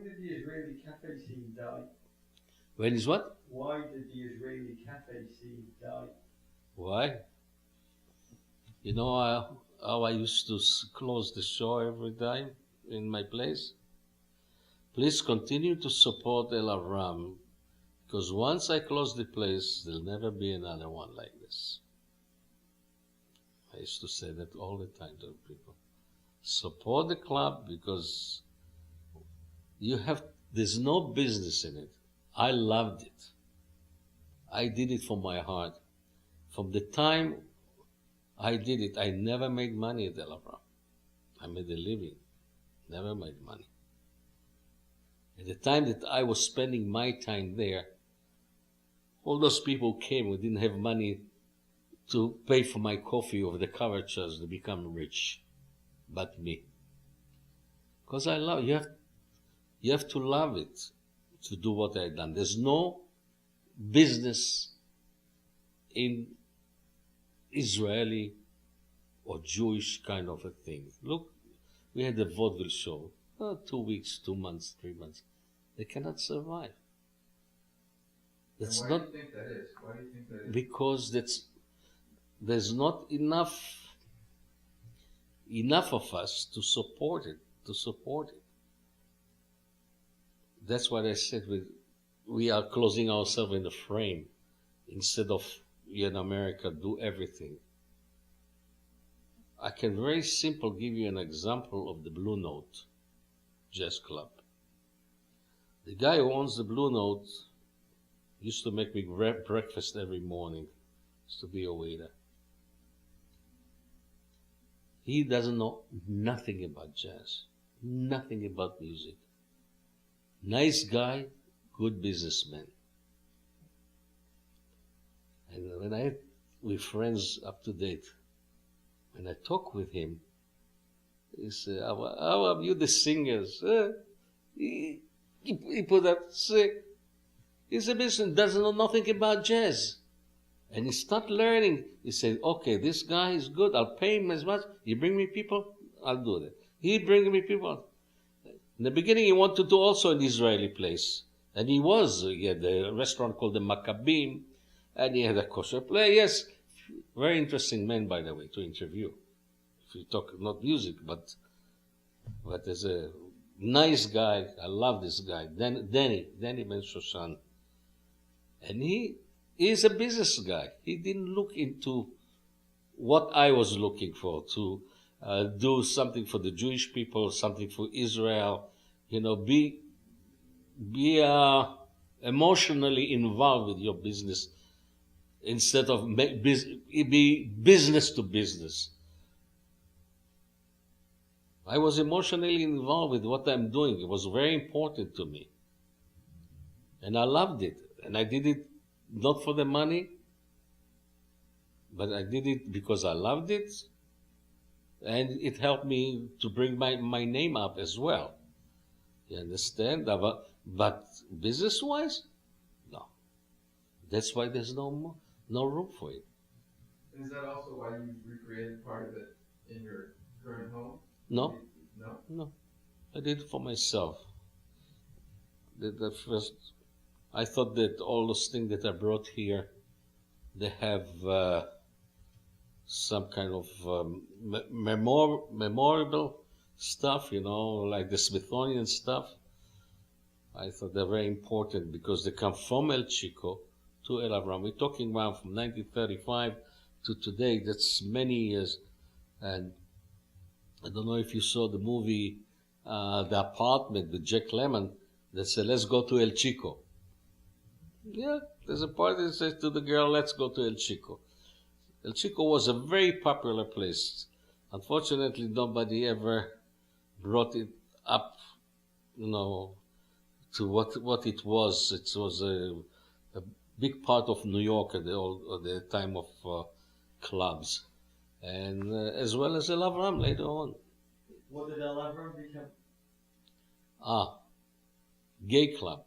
did the Israeli cafe scene die? When is what? Why did the Israeli cafe scene die? Why? You know how I used to close the show every time in my place? Please continue to support El Avram, because once I close the place, there'll never be another one like this. I used to say that all the time to people. Support the club because there's no business in it. I loved it. I did it from my heart. From the time I did it, I never made money at El Avram. I made a living, never made money. At the time that I was spending my time there, all those people came who didn't have money to pay for my coffee over the cover charge to become rich, but me. Because I love you have to love it to do what I've done. There's no business in Israeli or Jewish kind of a thing. Look, we had a vaudeville show, 2 weeks, 2 months, 3 months. They cannot survive. That's not. Why do you think that is? Why do you think that is? Because there's not enough of us to support it. That's what I said. We are closing ourselves in the frame instead of in America do everything. I can very simple give you an example of the Blue Note Jazz Club. The guy who owns the Blue Note used to make me breakfast every morning. Used to be a waiter. He doesn't know nothing about jazz, nothing about music. Nice guy, good businessman. And when we're friends up to date, when I talk with him, he said, how are you the singers? He put up, he's a businessman, doesn't know nothing about jazz. And he started learning. He said, okay, this guy is good, I'll pay him as much. You bring me people, I'll do that. He bring me people. In the beginning, he wanted to do also an Israeli place. And he had a restaurant called the Maccabim, and he had a kosher play. Yes, very interesting man, by the way, to interview. If you talk, not music, but as a nice guy, I love this guy, Danny Ben Shoshan. And he is a business guy. He didn't look into what I was looking for, to do something for the Jewish people, something for Israel, be emotionally involved with your business instead of be business to business. I was emotionally involved with what I'm doing. It was very important to me. And I loved it. And I did it not for the money, but I did it because I loved it. And it helped me to bring my name up as well. You understand? But business-wise, no. That's why there's no room for it. Is that also why you recreated part of it in your current home? No. No? I did it for myself. The first, I thought that all those things that I brought here, they have some kind of memorable stuff, like the Smithsonian stuff. I thought they're very important because they come from El Chico to El Avram. We're talking about from 1935 to today. That's many years. And I don't know if you saw the movie, The Apartment with Jack Lemmon, that said, let's go to El Chico. Yeah, there's a part that says to the girl, let's go to El Chico. El Chico was a very popular place. Unfortunately, nobody ever brought it up, to what it was. It was a big part of New York at the time of clubs, and as well as El Avram later on. What did El Avram become? Gay club.